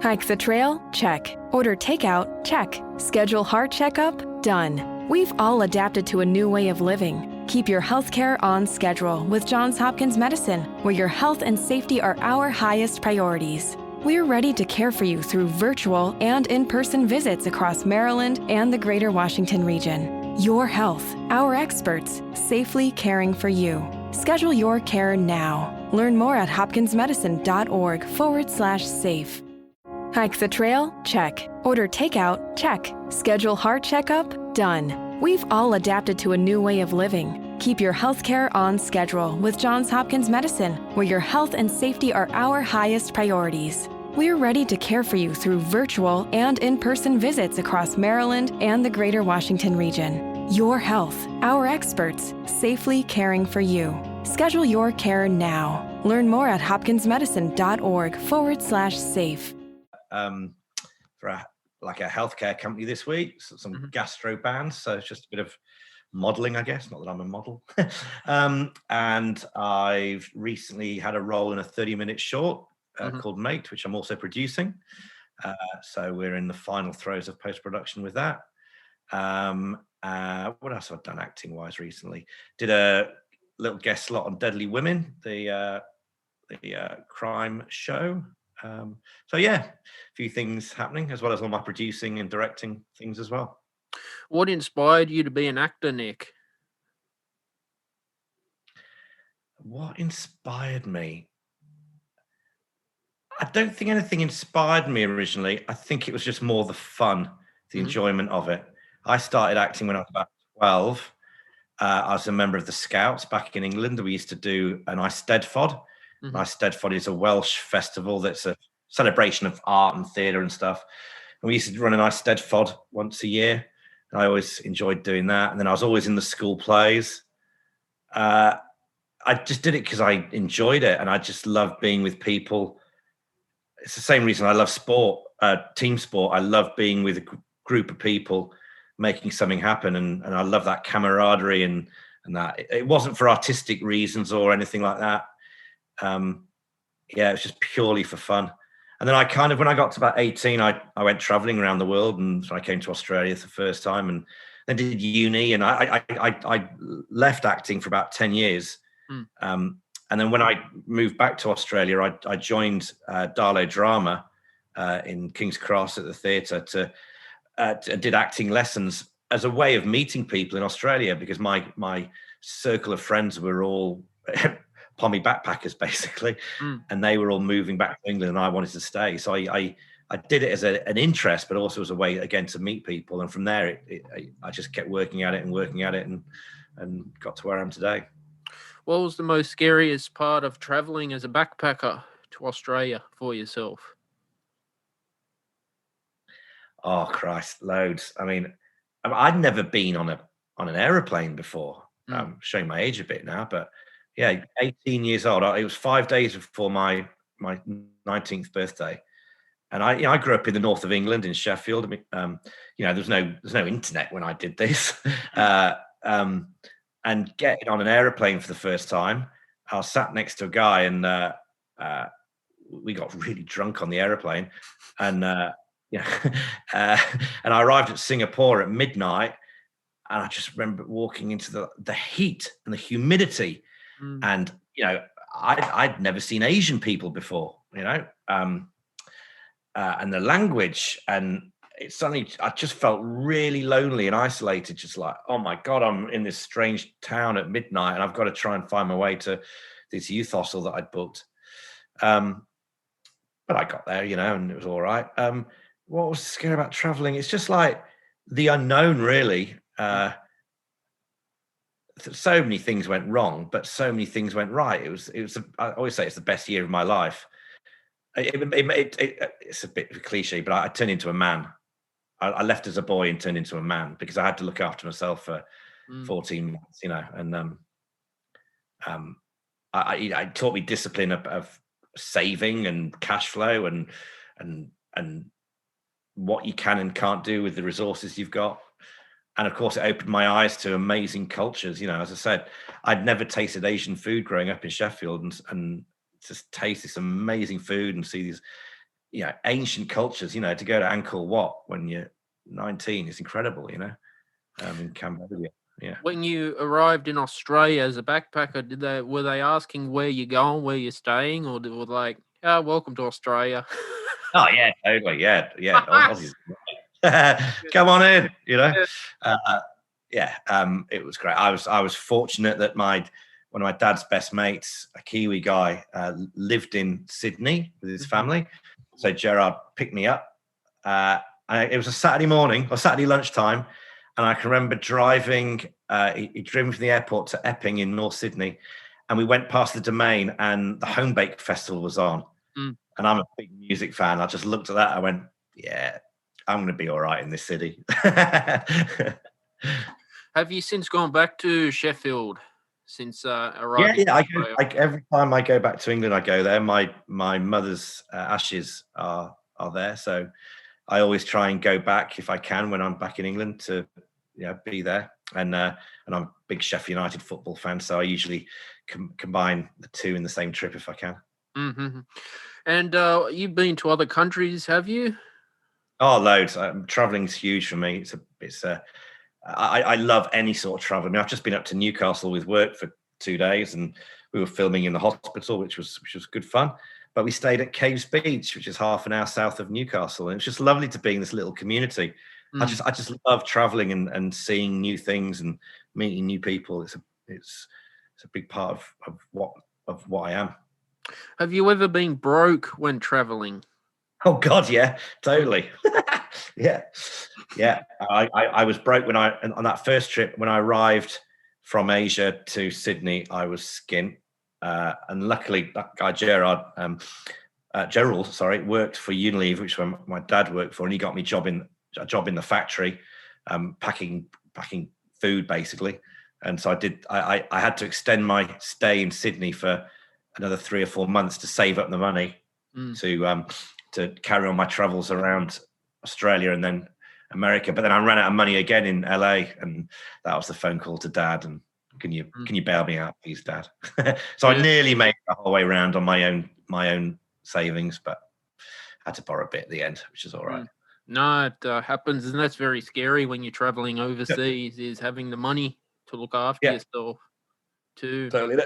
Hike the trail? Check. Order takeout? Check. Schedule heart checkup? Done. We've all adapted to a new way of living. Keep your healthcare on schedule with Johns Hopkins Medicine, where your health and safety are our highest priorities. We're ready to care for you through virtual and in-person visits across Maryland and the greater Washington region. Your health, our experts, safely caring for you. Schedule your care now. Learn more at hopkinsmedicine.org/safe. Hike the trail? Check. Order takeout? Check. Schedule heart checkup? Done. We've all adapted to a new way of living. Keep your healthcare on schedule with Johns Hopkins Medicine, where your health and safety are our highest priorities. We're ready to care for you through virtual and in-person visits across Maryland and the greater Washington region. Your health, our experts, safely caring for you. Schedule your care now. Learn more at hopkinsmedicine.org/safe. For a healthcare company this week, some gastro bands. So it's just a bit of modeling, I guess. Not that I'm a model. And I've recently had a role in a 30-minute short called Mate, which I'm also producing. So we're in the final throes of post-production with that. What else have I done acting-wise recently? Did a little guest slot on Deadly Women, the crime show. So yeah, a few things happening, as well as all my producing and directing things as well. What inspired you to be an actor, Nick? What inspired me? I don't think anything inspired me originally. I think it was just more the fun, the enjoyment of it. I started acting when I was about 12. I was a member of the Scouts back in England. We used to do an Eisteddfod. Eisteddfod is a Welsh festival that's a celebration of art and theatre and stuff. And we used to run an Eisteddfod once a year. And I always enjoyed doing that. And then I was always in the school plays. I just did it because I enjoyed it. And I just love being with people. It's the same reason I love sport, team sport. I love being with a group of people, making something happen. And I love that camaraderie and that. It wasn't for artistic reasons or anything like that. It was just purely for fun. And then when I got to about 18, I went traveling around the world, and so I came to Australia for the first time, and then did uni, and I left acting for about 10 years. And then when I moved back to Australia, I joined Darlow Drama in King's Cross at the theatre did acting lessons as a way of meeting people in Australia, because my circle of friends were all Pommy backpackers basically, and they were all moving back to England, and I wanted to stay. So I did it as an interest, but also as a way again to meet people. And from there, I just kept working at it and got to where I am today. What was the most scariest part of traveling as a backpacker to Australia for yourself? Oh Christ, loads. I mean, I'd never been on an aeroplane before. I'm showing my age a bit now, but yeah, 18 years old. It was 5 days before my 19th birthday, and I grew up in the north of England in Sheffield. I mean, there's no internet when I did this, and getting on an aeroplane for the first time, I was sat next to a guy, and we got really drunk on the aeroplane, and and I arrived at Singapore at midnight, and I just remember walking into the heat and the humidity. And I'd never seen Asian people before, and the language, and it suddenly I just felt really lonely and isolated, just like, oh my God, I'm in this strange town at midnight, and I've got to try and find my way to this youth hostel that I'd booked. But I got there, and it was all right. What was scary about traveling? It's just like the unknown, really. So many things went wrong, but so many things went right. It was. I always say it's the best year of my life. It's a bit of a cliche, but I turned into a man. I left as a boy and turned into a man because I had to look after myself for 14 months, and it taught me discipline of saving and cash flow and what you can and can't do with the resources you've got. And of course, it opened my eyes to amazing cultures. As I said, I'd never tasted Asian food growing up in Sheffield, and just taste this amazing food and see these ancient cultures. To go to Angkor Wat when you're 19 is incredible. In Cambodia. Yeah. When you arrived in Australia as a backpacker, were they asking where you're going, where you're staying, or they were like, "Oh, welcome to Australia"? Oh yeah, totally. Yeah. Aussies. Come on in. Yeah. It was great. I was fortunate that one of my dad's best mates, a Kiwi guy, lived in Sydney with his family. So Gerard picked me up. It was a Saturday morning or Saturday lunchtime, and I can remember driving. He drove me from the airport to Epping in North Sydney, and we went past the Domain, and the Home Bake Festival was on. And I'm a big music fan. I just looked at that. I went, yeah, I'm going to be all right in this city. Have you since gone back to Sheffield since arriving? Yeah. Every time I go back to England, I go there. My mother's ashes are there, so I always try and go back if I can when I'm back in England to be there. And I'm a big Sheffield United football fan, so I usually combine the two in the same trip if I can. Mm-hmm. And you've been to other countries, have you? Oh, loads. Traveling's huge for me. I love any sort of travel. I mean, I've just been up to Newcastle with work for 2 days, and we were filming in the hospital, which was good fun. But we stayed at Caves Beach, which is half an hour south of Newcastle, and it's just lovely to be in this little community. I just love traveling and seeing new things and meeting new people. It's a big part of what I am. Have you ever been broke when traveling? Oh God, yeah, totally. yeah. I was broke on that first trip when I arrived from Asia to Sydney. I was skint, and luckily that guy Gerald, worked for Unilever, which my dad worked for, and he got me a job in the factory, packing food basically. And so I had to extend my stay in Sydney for another 3 or 4 months to save up the money to carry on my travels around Australia and then America. But then I ran out of money again in LA, and that was the phone call to Dad. And can you bail me out, please, Dad? So I nearly made the whole way around on my own savings, but I had to borrow a bit at the end, which is all right. No, it happens, and that's very scary when you're traveling overseas. Is having the money to look after yourself too. Totally.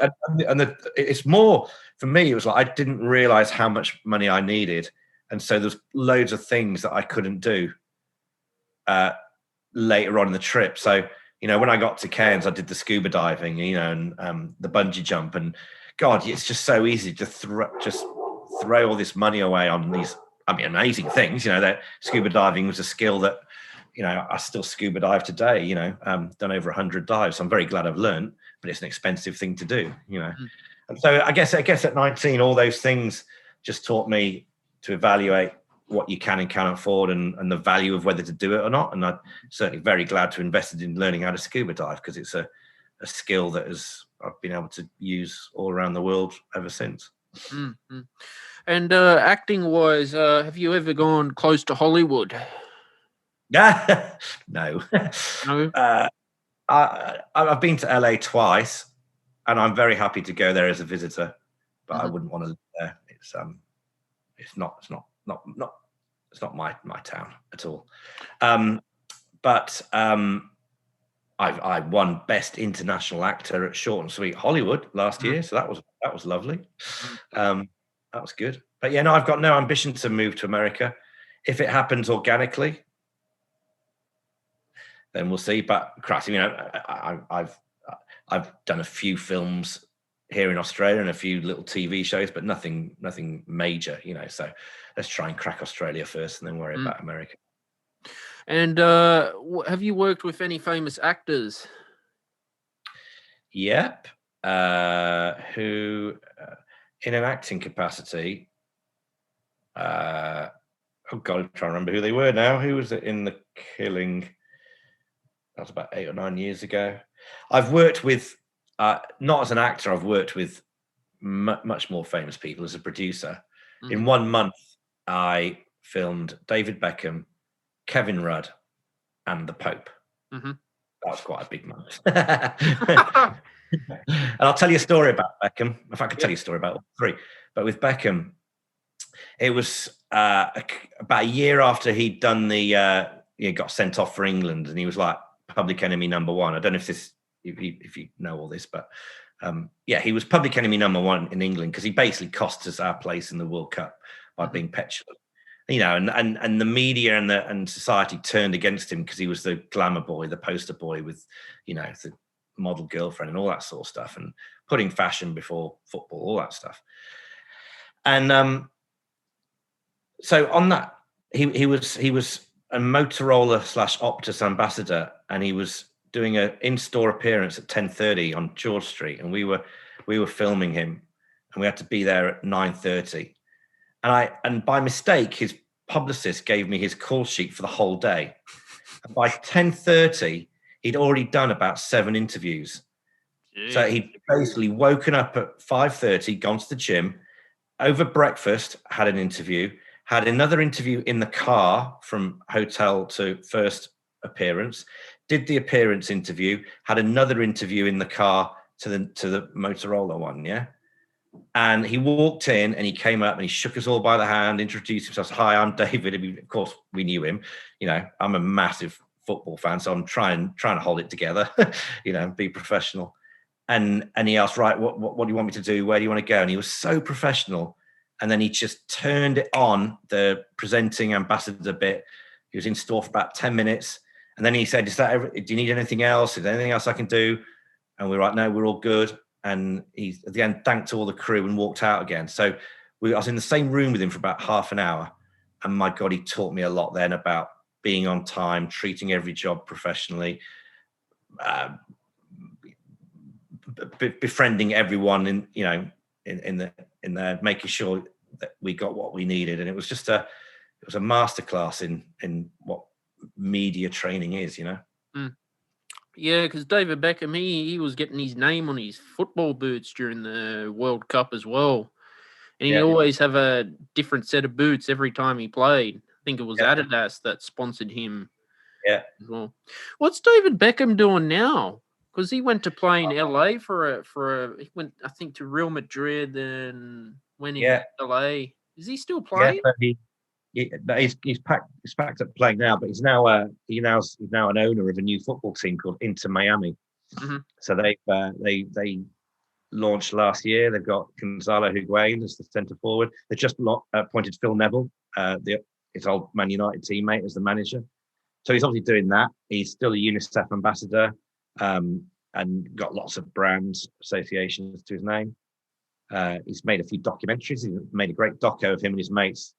And it's more for me. It was like I didn't realize how much money I needed, and so there's loads of things that I couldn't do later on in the trip. So when I got to Cairns, I did the scuba diving, and the bungee jump, and God, it's just so easy to throw all this money away on these. Amazing things. That scuba diving was a skill that I still scuba dive today. Done over 100 dives. So I'm very glad I've learned, but it's an expensive thing to do. And so I guess at 19, all those things just taught me to evaluate what you can and can't afford, and the value of whether to do it or not. And I'm certainly very glad to invested in learning how to scuba dive, because it's a skill that I've been able to use all around the world ever since. Mm-hmm. And acting wise, have you ever gone close to Hollywood? No. I've been to LA twice, and I'm very happy to go there as a visitor, but I wouldn't want to live there. It's not my town at all. But I won Best International Actor at Short and Sweet Hollywood last year, so that was lovely. That was good. But yeah, no, I've got no ambition to move to America. If it happens organically, then we'll see. But Christ, I've done a few films here in Australia and a few little TV shows, but nothing major, So let's try and crack Australia first, and then worry about America. And have you worked with any famous actors? Yep. Who, in an acting capacity, oh God, I'm trying to remember who they were now. Who was it in The Killing? That was about 8 or 9 years ago. I've worked with, not as an actor, I've worked with much more famous people as a producer. In 1 month, I filmed David Beckham, Kevin Rudd, and the Pope. That was quite a big month. And I'll tell you a story about Beckham. If I could tell you a story about all three. But with Beckham, It was about a year after he'd done he got sent off for England, and he was like public enemy number one. I don't know if you know all this, but he was public enemy number one in England because he basically cost us our place in the World Cup by being petulant. And the media and society turned against him because he was the glamour boy, the poster boy with, the model girlfriend and all that sort of stuff, and putting fashion before football, all that stuff. And so on that, he was a Motorola / Optus ambassador, and he was doing an in-store appearance at 10:30 on George Street, and we were filming him, and we had to be there at 9:30. And by mistake, his publicist gave me his call sheet for the whole day. And by 10:30, he'd already done about 7 interviews. Jeez. So he'd basically woken up at 5:30, gone to the gym, over breakfast, had an interview, had another interview in the car from hotel to first appearance, did the appearance interview, had another interview in the car to the Motorola one, yeah? And he walked in and he came up and he shook us all by the hand, introduced himself. Hi, I'm David. Of course, we knew him. I'm a massive football fan, so I'm trying to hold it together, be professional. And he asked, right, what do you want me to do? Where do you want to go? And he was so professional. And then he just turned it on, the presenting ambassador bit. He was in store for about 10 minutes. And then he said, do you need anything else? Is there anything else I can do? And we were like, no, we're all good. And he, at the end, thanked all the crew and walked out again. So I was in the same room with him for about half an hour. And my God, he taught me a lot then about being on time, treating every job professionally, befriending everyone in there, making sure that we got what we needed. And it was just a masterclass in what media training is, Mm. Yeah, because David Beckham, he was getting his name on his football boots during the World Cup as well. And he'd always have a different set of boots every time he played. I think it was Adidas that sponsored him. Yeah. As well. What's David Beckham doing now? Because he went to play in LA he went, I think, to Real Madrid and went in LA. Is he still playing? Yeah, he's packed up playing now, but he's now an owner of a new football team called Inter Miami. Mm-hmm. So they launched last year. They've got Gonzalo Higuain as the centre forward. They just appointed Phil Neville, his old Man United teammate, as the manager. So he's obviously doing that. He's still a UNICEF ambassador, and got lots of brands associations to his name. He's made a few documentaries. He made a great doco of him and his mates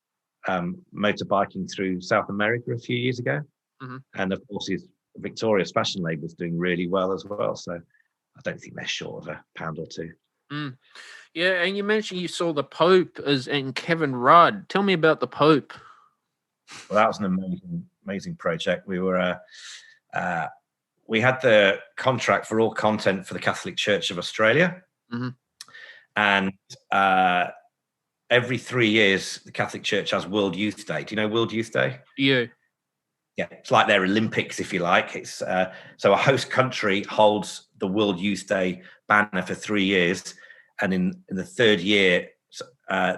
motorbiking through South America a few years ago. Mm-hmm. And of course his Victorious fashion label is doing really well as well, so I don't think they're short of £1 or £2. Yeah, and you mentioned you saw the Pope and Kevin Rudd. Tell me about the Pope. Well, that was an amazing project. We were we had the contract for all content for the Catholic Church of Australia. Mm-hmm. And every 3 years, the Catholic Church has World Youth Day. Do you know World Youth Day? Yeah. Yeah, it's like their Olympics, if you like. It's so a host country holds the World Youth Day banner for 3 years. And in the third year,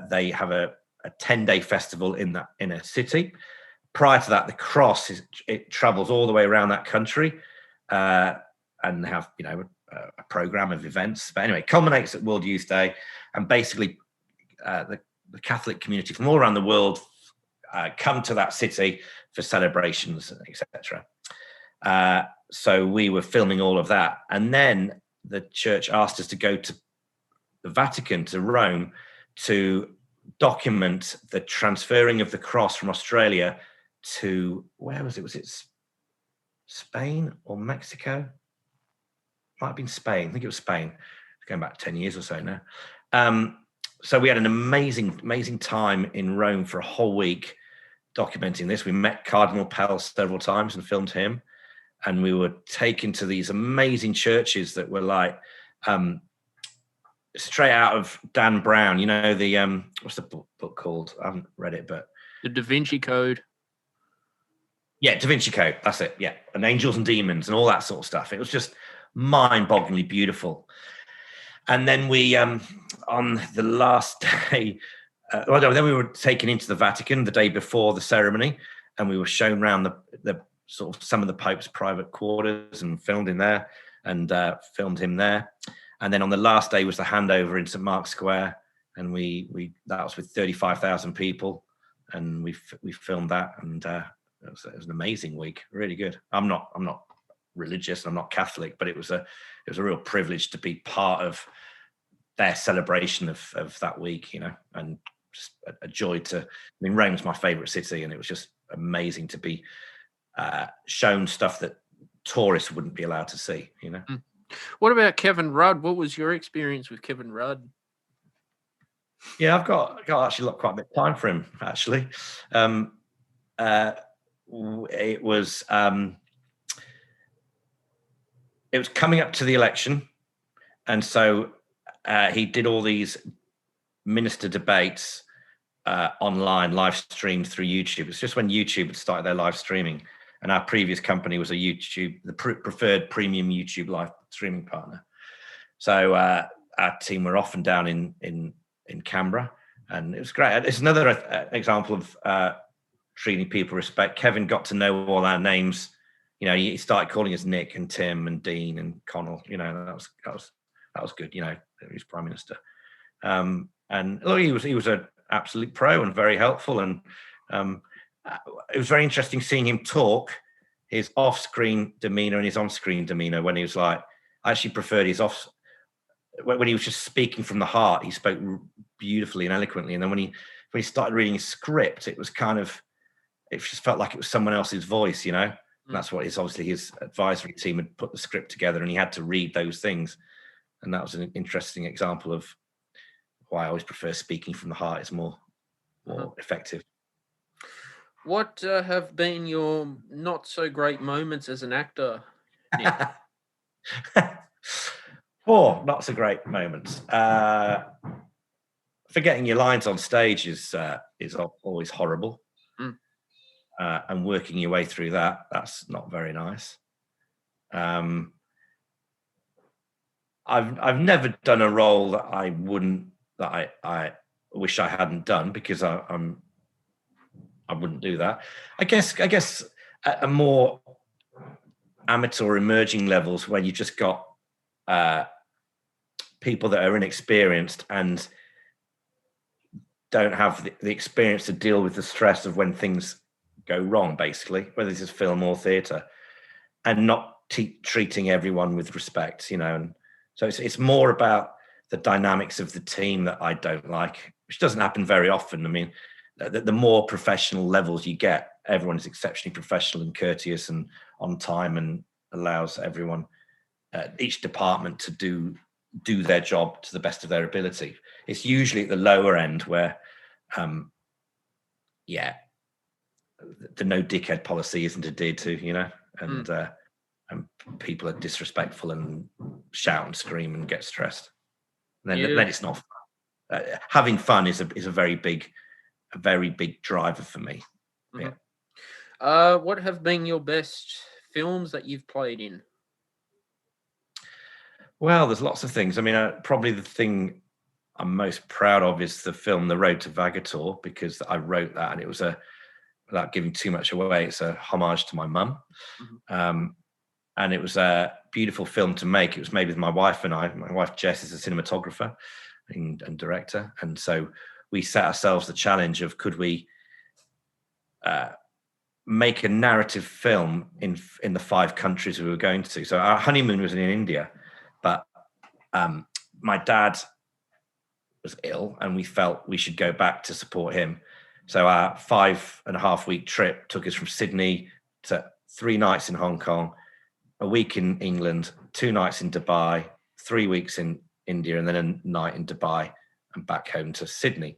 they have a 10-day festival in a city. Prior to that, the cross it travels all the way around that country, and they have a program of events. But anyway, it culminates at World Youth Day, and basically the Catholic community from all around the world come to that city for celebrations, etc. So we were filming all of that, and then the church asked us to go to the Vatican, to Rome, to document the transferring of the cross from Australia to, where was it? Was it Spain or Mexico? Might have been Spain. I think it was Spain. It's going back 10 years or so now. So we had an amazing time in Rome for a whole week documenting this. We met Cardinal Pell several times and filmed him. And we were taken to these amazing churches that were like straight out of Dan Brown. The what's the book called? I haven't read it, but The Da Vinci Code. Yeah, Da Vinci Code. That's it. Yeah, and Angels and Demons and all that sort of stuff. It was just mind-bogglingly beautiful. And then we, on the last day, then we were taken into the Vatican the day before the ceremony, and we were shown around the sort of some of the Pope's private quarters and filmed in there, and filmed him there. And then on the last day was the handover in St. Mark's Square, and we that was with 35,000 people, and we filmed that, and it was an amazing week, really good. I'm not religious, I'm not Catholic, but it was a real privilege to be part of their celebration of that week, you know, and just a joy to. I mean, Rome's my favorite city, and it was just amazing to be shown stuff that tourists wouldn't be allowed to see, you know. What about Kevin Rudd? What was your experience with Kevin Rudd? Yeah, I've got actually quite a bit of time for him, actually. It was coming up to the election, and so he did all these minister debates online, live streamed through YouTube. It's just when YouTube had started their live streaming, and our previous company was the preferred premium YouTube live streaming partner. So our team were often down in Canberra, and it was great. It's another example of treating people with respect. Kevin got to know all our names. You know, he started calling us Nick and Tim and Dean and Connell. You know, that was good. You know, he was Prime Minister, and look, he was an absolute pro and very helpful. And it was very interesting seeing him talk, his off-screen demeanor and his on-screen demeanor. When he was like, I actually preferred his off. When he was just speaking from the heart, he spoke beautifully and eloquently. And then when he started reading his script, it was kind of, it just felt like it was someone else's voice, you know. And that's what obviously his advisory team had put the script together, and he had to read those things. And that was an interesting example of why I always prefer speaking from the heart. It's more effective. What have been your not so great moments as an actor, Nick? Not so great moments. Forgetting your lines on stage is always horrible. And working your way through that's not very nice. I've never done a role that I wish I hadn't done, because I wouldn't do that. I guess at a more amateur emerging levels, where you've just got people that are inexperienced and don't have the experience to deal with the stress of when things go wrong, basically, whether this is film or theatre, and not treating everyone with respect, you know. And so it's more about the dynamics of the team that I don't like, which doesn't happen very often. I mean, the more professional levels you get, everyone is exceptionally professional and courteous and on time, and allows everyone, each department, to do their job to the best of their ability. It's usually at the lower end where, the no dickhead policy isn't adhered to, you know, and people are disrespectful and shout and scream and get stressed. And then it's not fun. Having fun is a very big driver for me. Mm-hmm. What have been your best films that you've played in? Well, there's lots of things. I mean, probably the thing I'm most proud of is the film The Road to Vagator, because I wrote that, and it was without giving too much away, it's a homage to my mum. And it was a beautiful film to make. It was made with my wife and I. My wife, Jess, is a cinematographer and director. And so we set ourselves the challenge of, could we make a narrative film in the 5 countries we were going to? So our honeymoon was in India, but my dad was ill, and we felt we should go back to support him. So our 5.5-week trip took us from Sydney to 3 nights in Hong Kong, a week in England, 2 nights in Dubai, 3 weeks in India, and then a night in Dubai, and back home to Sydney.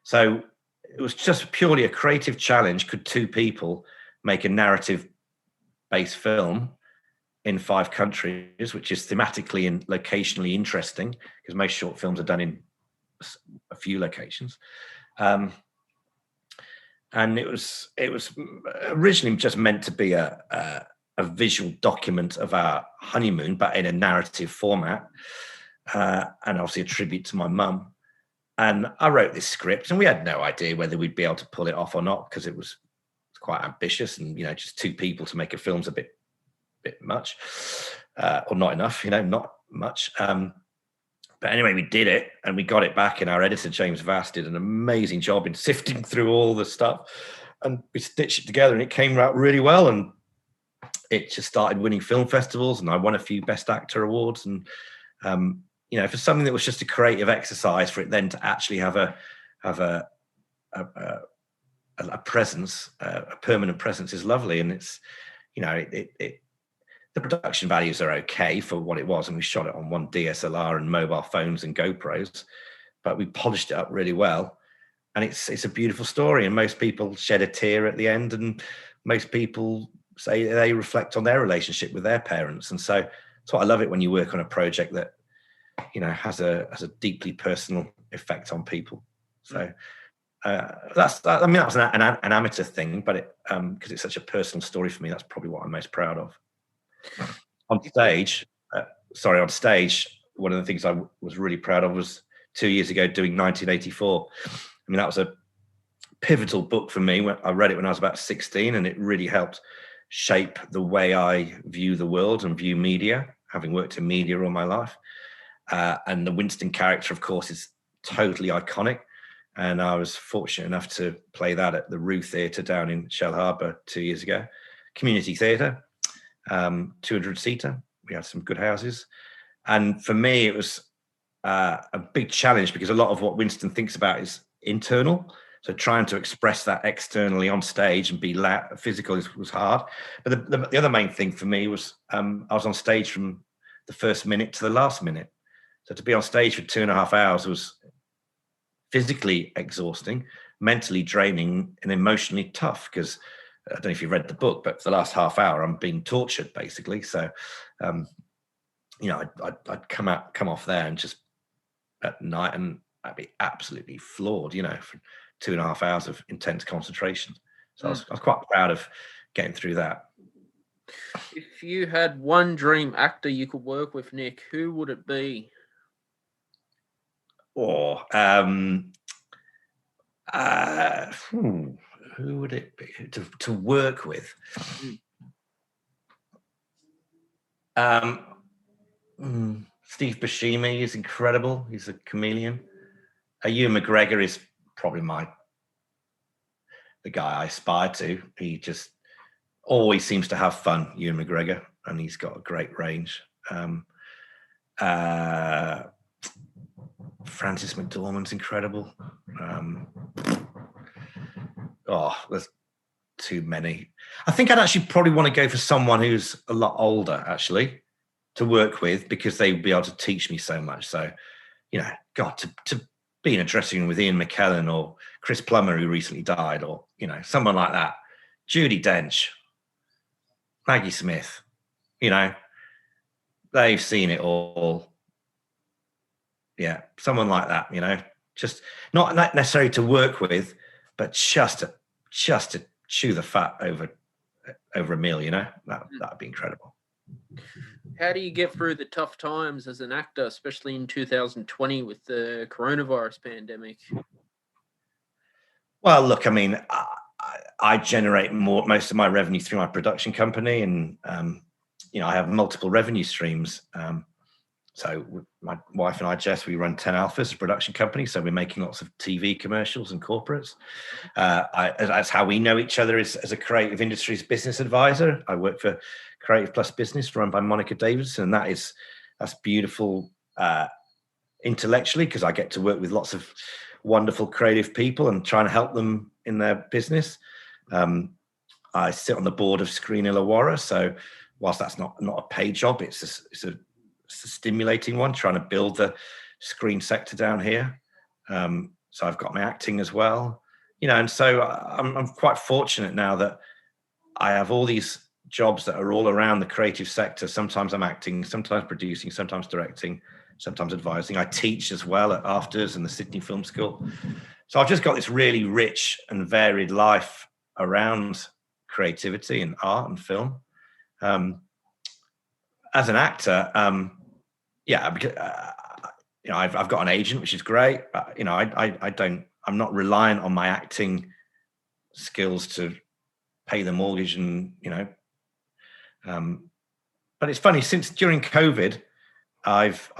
So it was just purely a creative challenge. Could 2 people make a narrative-based film in 5 countries, which is thematically and locationally interesting, because most short films are done in a few locations. And it was originally just meant to be a visual document of our honeymoon, but in a narrative format, and obviously a tribute to my mum. And I wrote this script, and we had no idea whether we'd be able to pull it off or not, because it was quite ambitious, and just two people to make a film's a bit much, or not enough, not much. But anyway, we did it, and we got it back, and our editor James Vass did an amazing job in sifting through all the stuff, and we stitched it together, and it came out really well, and it just started winning film festivals, and I won a few Best Actor awards, and for something that was just a creative exercise, for it then to actually have a presence, a permanent presence, is lovely. And it's, the production values are okay for what it was, and we shot it on one DSLR and mobile phones and GoPros, but we polished it up really well, and it's a beautiful story. And most people shed a tear at the end, and most people say they reflect on their relationship with their parents. And so that's why I love it when you work on a project that has a deeply personal effect on people. So that was an amateur thing, but because it's such a personal story for me, that's probably what I'm most proud of. On stage, one of the things I was really proud of was 2 years ago doing 1984. That was a pivotal book for me. I read it when I was about 16, and it really helped shape the way I view the world and view media, having worked in media all my life. And the Winston character, of course, is totally iconic. And I was fortunate enough to play that at the Rue Theatre down in Shell Harbour 2 years ago. Community theatre, 200-seater. We had some good houses. And for me, it was a big challenge, because a lot of what Winston thinks about is internal. So trying to express that externally on stage and be physical was hard. But the other main thing for me was I was on stage from the first minute to the last minute. So to be on stage for 2.5 hours was physically exhausting, mentally draining, and emotionally tough, because I don't know if you read the book, but for the last half hour, I'm being tortured, basically. So, I'd come off there and just at night, and I'd be absolutely floored, for 2.5 hours of intense concentration. So I was quite proud of getting through that. If you had one dream actor you could work with, Nick, who would it be? Or who would it be to work with? Steve Buscemi is incredible. He's a chameleon. Ewan McGregor is probably the guy I aspire to. He just always seems to have fun, Ewan McGregor, and he's got a great range. Frances McDormand's incredible. There's too many. I think I'd actually probably want to go for someone who's a lot older, actually, to work with, because they'd be able to teach me so much. So, to be in a dressing room with Ian McKellen or Chris Plummer, who recently died, or, someone like that. Judi Dench, Maggie Smith, they've seen it all. Yeah, someone like that, just not necessarily to work with, but just to chew the fat over a meal, that'd be incredible. How do you get through the tough times as an actor, especially in 2020 with the coronavirus pandemic? Well, look, I generate most of my revenue through my production company, and I have multiple revenue streams. So my wife and I, Jess, we run 10 Alphas, a production company. So we're making lots of TV commercials and corporates. That's how we know each other, as a creative industries business advisor. I work for Creative Plus Business, run by Monica Davidson. And that's beautiful intellectually, because I get to work with lots of wonderful creative people and trying to help them in their business. I sit on the board of Screen Illawarra. So whilst that's not a paid job, it's a stimulating one, trying to build the screen sector down here. So I've got my acting as well, and so I'm quite fortunate now that I have all these jobs that are all around the creative sector. Sometimes I'm acting, sometimes producing, sometimes directing, sometimes advising. I teach as well at AFTRS and the Sydney Film School. So I've just got this really rich and varied life around creativity and art and film. As an actor, I've got an agent, which is great. But, I'm not reliant on my acting skills to pay the mortgage, and but it's funny, since during COVID, I've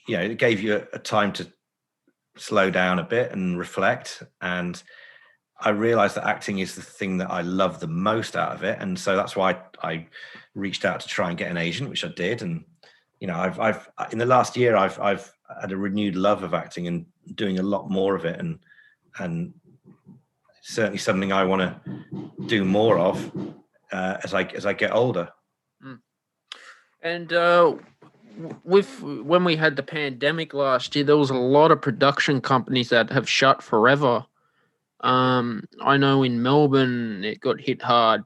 it gave you a time to slow down a bit and reflect, and I realized that acting is the thing that I love the most out of it, and so that's why I reached out to try and get an agent, which I did. And I've in the last year I've had a renewed love of acting and doing a lot more of it, and certainly something I want to do more of as I get older. And when we had the pandemic last year, there was a lot of production companies that have shut forever. I know in Melbourne it got hit hard.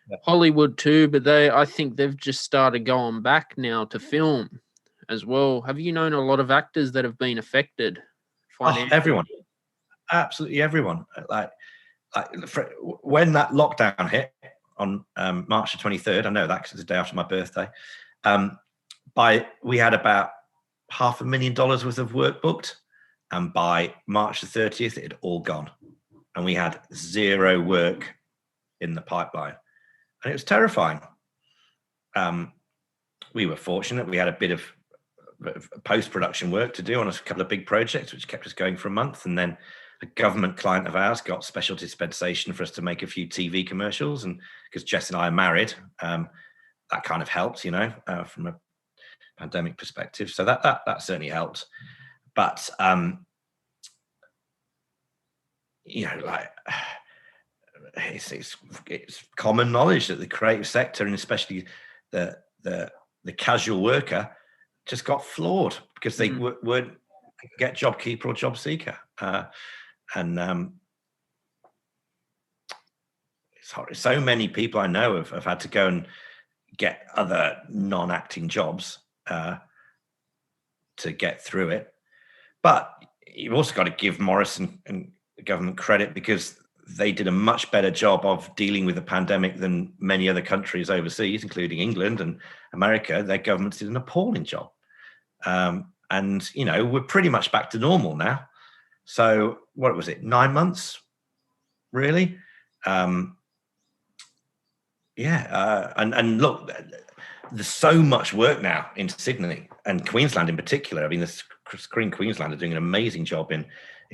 Yeah. Hollywood too, but I think they've just started going back now to film as well. Have you known a lot of actors that have been affected financially? Everyone, absolutely everyone. Like when that lockdown hit on March the 23rd, I know that because it's the day after my birthday. We had about $500,000 worth of work booked, and by March the 30th, it had all gone, and we had zero work in the pipeline, and it was terrifying. We were fortunate; we had a bit of post-production work to do on a couple of big projects, which kept us going for a month, and then a government client of ours got special dispensation for us to make a few TV commercials, and because Jess and I are married, that kind of helped, from a pandemic perspective. So that certainly helped. But it's common knowledge that the creative sector, and especially the casual worker, just got floored because they weren't get JobKeeper or JobSeeker. It's hard. So many people I know have had to go and get other non-acting jobs to get through it. But you've also got to give Morrison and the government credit, because they did a much better job of dealing with the pandemic than many other countries overseas, including England and America. Their governments did an appalling job. And, we're pretty much back to normal now. So what was it, 9 months, really? And look, there's so much work now in Sydney and Queensland in particular. I mean, the Screen Queensland are doing an amazing job in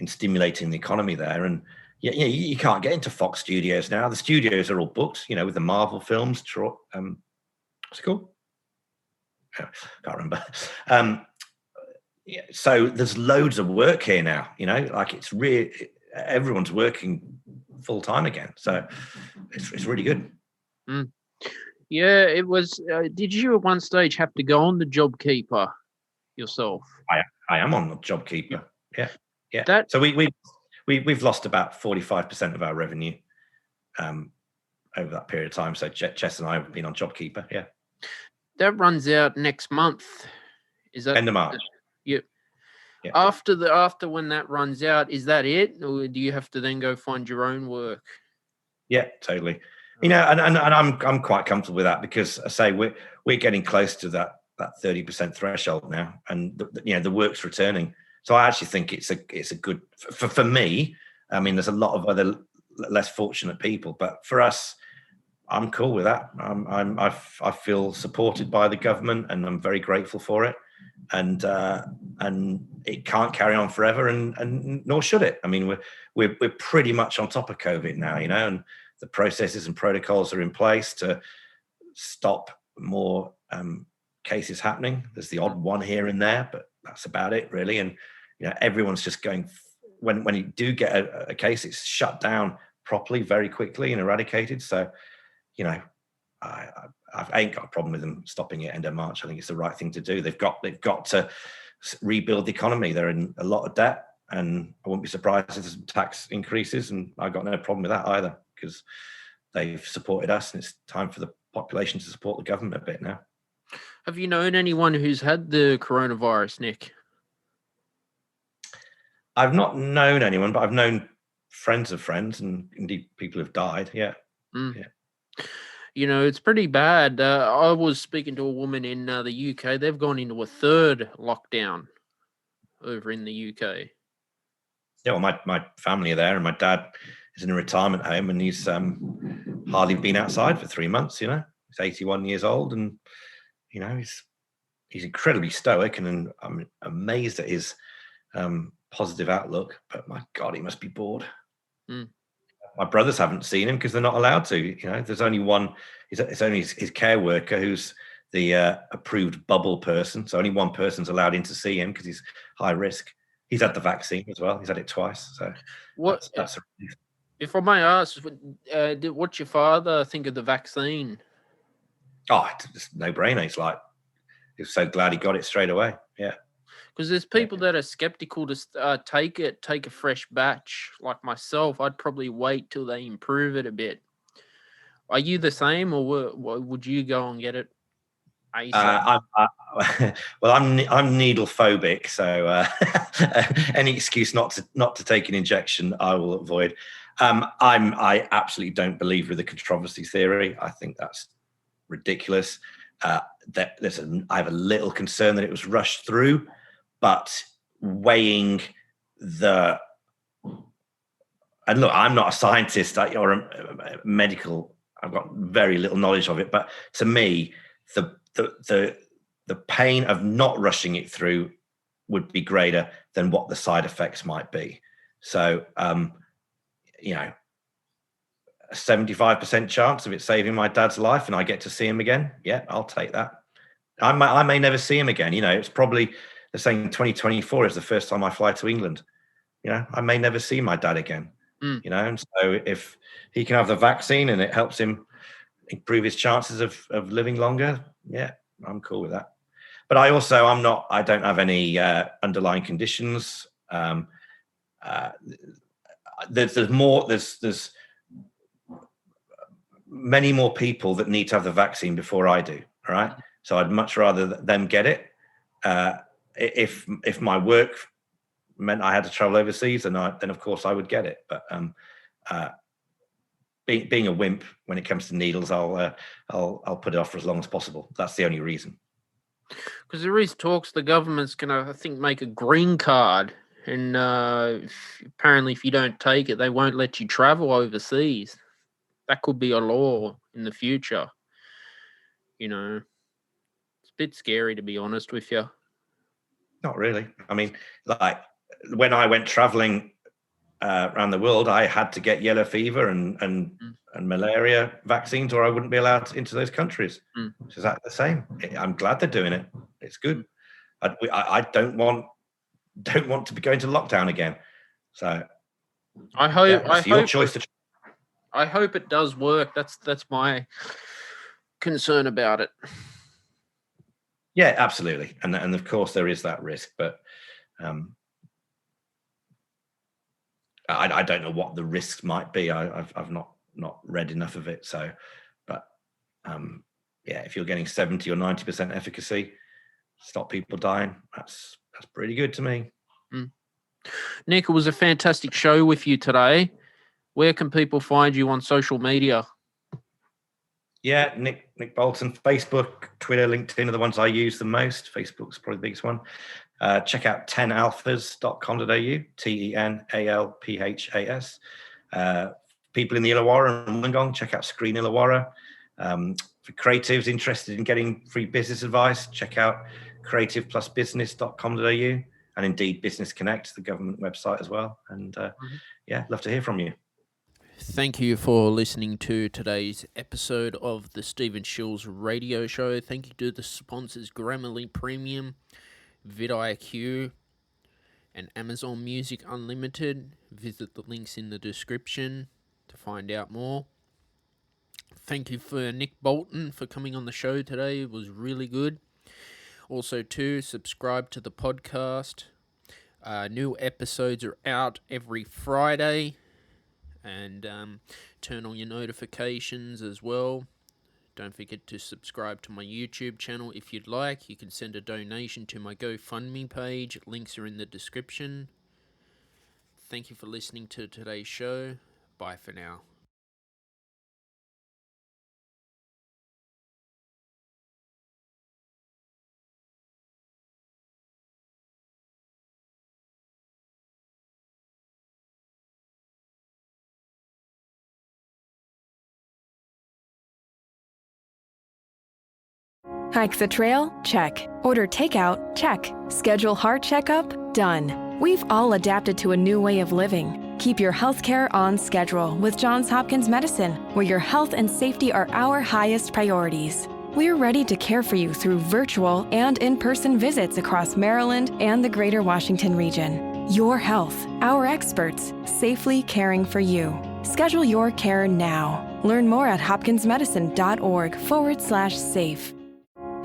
stimulating the economy there. And you can't get into Fox Studios now. The studios are all booked, with the Marvel films. What's it called? Can't remember. So there's loads of work here now, it's really, everyone's working full time again. So it's really good. Yeah, it was. Did you at one stage have to go on the JobKeeper yourself? I am on the JobKeeper. Yeah. So we've lost about 45% of our revenue over that period of time. So Jess and I have been on JobKeeper. Yeah. That runs out next month. Is that end of March? Yep. Yeah. After when that runs out, is that it, or do you have to then go find your own work? Yeah, totally. And I'm quite comfortable with that, because I say we're getting close to that 30% threshold now, and the work's returning. So I actually think it's a good for me. I mean, there's a lot of other less fortunate people, but for us, I'm cool with that. I feel supported by the government, and I'm very grateful for it. And it can't carry on forever, and nor should it. I mean, we're pretty much on top of COVID now, and the processes and protocols are in place to stop more cases happening. There's the odd one here and there, but that's about it, really. And everyone's just going. When you do get a case, it's shut down properly, very quickly, and eradicated. So, I ain't got a problem with them stopping it end of March. I think it's the right thing to do. They've got to rebuild the economy. They're in a lot of debt, and I wouldn't be surprised if there's tax increases, and I got no problem with that either, because they've supported us, and it's time for the population to support the government a bit now. Have you known anyone who's had the coronavirus, Nick? I've not known anyone, but I've known friends of friends, and indeed people who've died. Yeah. Yeah. It's pretty bad. I was speaking to a woman in the UK. They've gone into a third lockdown over in the UK. Yeah, well, my family are there, and my dad is in a retirement home, and he's hardly been outside for 3 months. He's 81 years old, and he's incredibly stoic, and I'm amazed at his positive outlook. But my God, he must be bored. Mm. My brothers haven't seen him because they're not allowed to. There's only one. It's only his care worker who's the approved bubble person. So only one person's allowed in to see him because he's high risk. He's had the vaccine as well. He's had it twice. So that's a relief. If I may ask, what's your father think of the vaccine? Oh, it's just no brainer. He's so glad he got it straight away. Yeah. Because there's people that are skeptical to take a fresh batch. Like myself, I'd probably wait till they improve it a bit. Are you the same, or would you go and get it ASAP? I'm needle phobic, so any excuse not to take an injection, I will avoid. I absolutely don't believe with the controversy theory. I think that's ridiculous. I have a little concern that it was rushed through, but weighing and look, I'm not a scientist or a medical. I've got very little knowledge of it, but to me, the pain of not rushing it through would be greater than what the side effects might be. So, a 75% chance of it saving my dad's life and I get to see him again. Yeah, I'll take that. I may never see him again. It's probably the same. 2024 is the first time I fly to England. I may never see my dad again. And so if he can have the vaccine and it helps him improve his chances of living longer, yeah, I'm cool with that. But I don't have any underlying conditions. There's many more people that need to have the vaccine before I do. All right. So I'd much rather them get it. If my work meant I had to travel overseas, then of course I would get it. But being a wimp when it comes to needles, I'll put it off for as long as possible. That's the only reason. Because there is talks the government's going to, I think, make a green card, and apparently if you don't take it, they won't let you travel overseas. That could be a law in the future. It's a bit scary, to be honest with you. Not really. I mean, like when I went traveling around the world, I had to get yellow fever and malaria vaccines, or I wouldn't be allowed into those countries. Is that the same? I'm glad they're doing it. It's good. I don't want to be going to lockdown again. So I hope. It's your choice. I hope it does work. That's my concern about it. Yeah, absolutely, and of course there is that risk, but I don't know what the risks might be. I've not read enough of it. So, but if you're getting 70 or 90% efficacy, stop people dying, that's pretty good to me. Nick, it was a fantastic show with you today. Where can people find you on social media? Yeah, Nick Bolton, Facebook, Twitter, LinkedIn are the ones I use the most. Facebook's probably the biggest one. Check out 10alphas.com.au, TENALPHAS. People in the Illawarra and Wollongong, check out Screen Illawarra. For creatives interested in getting free business advice, check out creativeplusbusiness.com.au, and indeed Business Connect, the government website as well. And love to hear from you. Thank you for listening to today's episode of the Stephen Shiels radio show. Thank you to the sponsors Grammarly Premium, vidIQ, and Amazon Music Unlimited. Visit the links in the description to find out more. Thank you for Nick Bolton for coming on the show today. It was really good. Also, subscribe to the podcast. New episodes are out every Friday. And turn on your notifications as well. Don't forget to subscribe to my YouTube channel if you'd like. You can send a donation to my GoFundMe page. Links are in the description. Thank you for listening to today's show. Bye for now. Hike the trail? Check. Order takeout? Check. Schedule heart checkup? Done. We've all adapted to a new way of living. Keep your healthcare on schedule with Johns Hopkins Medicine, where your health and safety are our highest priorities. We're ready to care for you through virtual and in-person visits across Maryland and the greater Washington region. Your health, our experts, safely caring for you. Schedule your care now. Learn more at hopkinsmedicine.org/safe.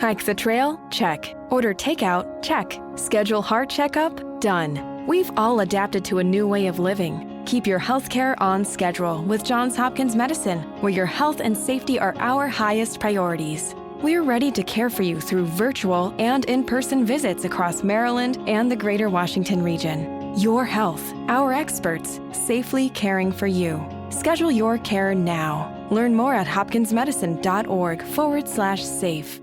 Hike the trail? Check. Order takeout? Check. Schedule heart checkup? Done. We've all adapted to a new way of living. Keep your healthcare on schedule with Johns Hopkins Medicine, where your health and safety are our highest priorities. We're ready to care for you through virtual and in-person visits across Maryland and the greater Washington region. Your health, our experts, safely caring for you. Schedule your care now. Learn more at hopkinsmedicine.org/safe.